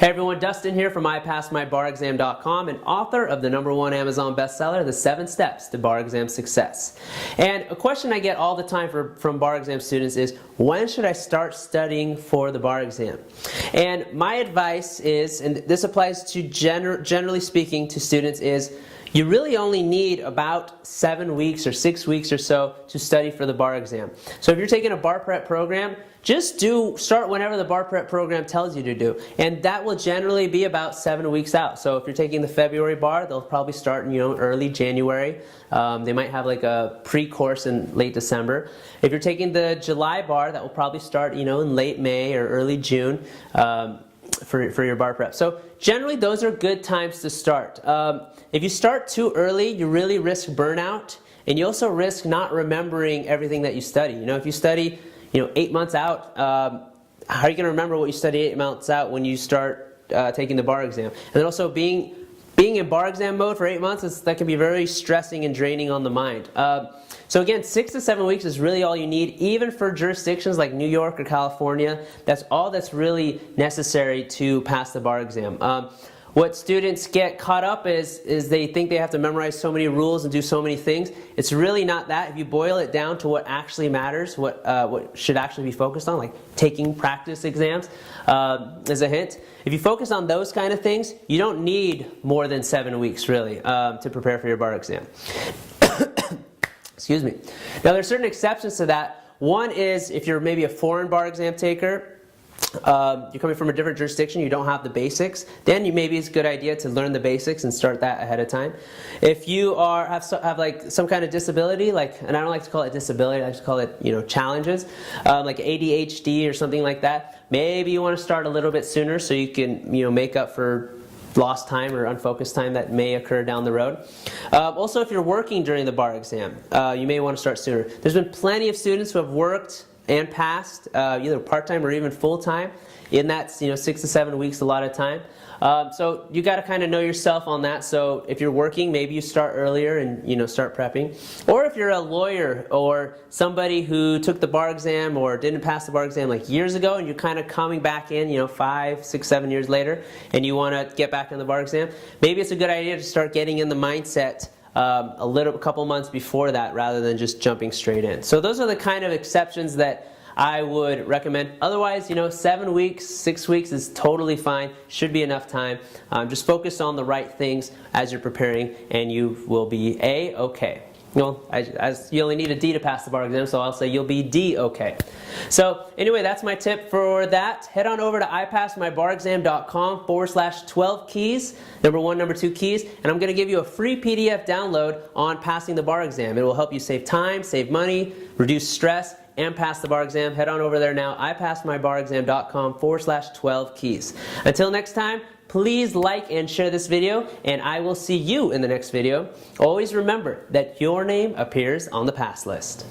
Hey everyone, Dustin here from iPassMyBarExam.com and author of the #1 Amazon bestseller, The 7 Steps to Bar Exam Success. And a question I get all the time from bar exam students is, when should I start studying for the bar exam? And my advice is, and this applies to generally speaking to students, is you really only need about 7 weeks or 6 weeks or so to study for the bar exam. So if you're taking a bar prep program, just start whenever the bar prep program tells you to do. And that will generally be about 7 weeks out. So if you're taking the February bar, they'll probably start in early January. They might have like a pre-course in late December. If you're taking the July bar, that will probably start in late May or early June. For your bar prep. So generally those are good times to start. If you start too early, you really risk burnout, and you also risk not remembering everything that you study. If you study 8 months out, how are you going to remember what you study 8 months out when you start taking the bar exam? And then also being in bar exam mode for 8 months, that can be very stressing and draining on the mind. So again, 6 to 7 weeks is really all you need, even for jurisdictions like New York or California. That's all that's really necessary to pass the bar exam. What students get caught up is they think they have to memorize so many rules and do so many things. It's really not that. If you boil it down to what actually matters, what should actually be focused on, like taking practice exams, as a hint, if you focus on those kind of things, you don't need more than 7 weeks really to prepare for your bar exam. Excuse me. Now there are certain exceptions to that. One is if you're maybe a foreign bar exam taker, you're coming from a different jurisdiction, you don't have the basics, then maybe it's a good idea to learn the basics and start that ahead of time. If you have like some kind of disability, and I don't like to call it disability, I like to call it challenges, like ADHD or something like that, maybe you want to start a little bit sooner so you can make up for lost time or unfocused time that may occur down the road. Also, if you're working during the bar exam, you may want to start sooner. There's been plenty of students who have worked and passed either part-time or even full-time in that 6 to 7 weeks a lot of time. So you got to kind of know yourself on that. So if you're working, maybe you start earlier and start prepping. Or if you're a lawyer or somebody who took the bar exam or didn't pass the bar exam like years ago, and you're kind of coming back in 5, 6, 7 years later, and you want to get back in the bar exam, maybe it's a good idea to start getting in the mindset a couple months before that rather than just jumping straight in. So those are the kind of exceptions that I would recommend. Otherwise, 7 weeks, 6 weeks is totally fine. Should be enough time. Just focus on the right things as you're preparing, and you will be A-okay. You only need a D to pass the bar exam, so I'll say you'll be D-okay. So anyway, that's my tip for that. Head on over to iPassMyBarExam.com/12 keys, #1, #2 keys, and I'm going to give you a free PDF download on passing the bar exam. It will help you save time, save money, reduce stress, and pass the bar exam. Head on over there now, iPassMyBarExam.com/12 keys. Until next time, please like and share this video, and I will see you in the next video. Always remember that your name appears on the pass list.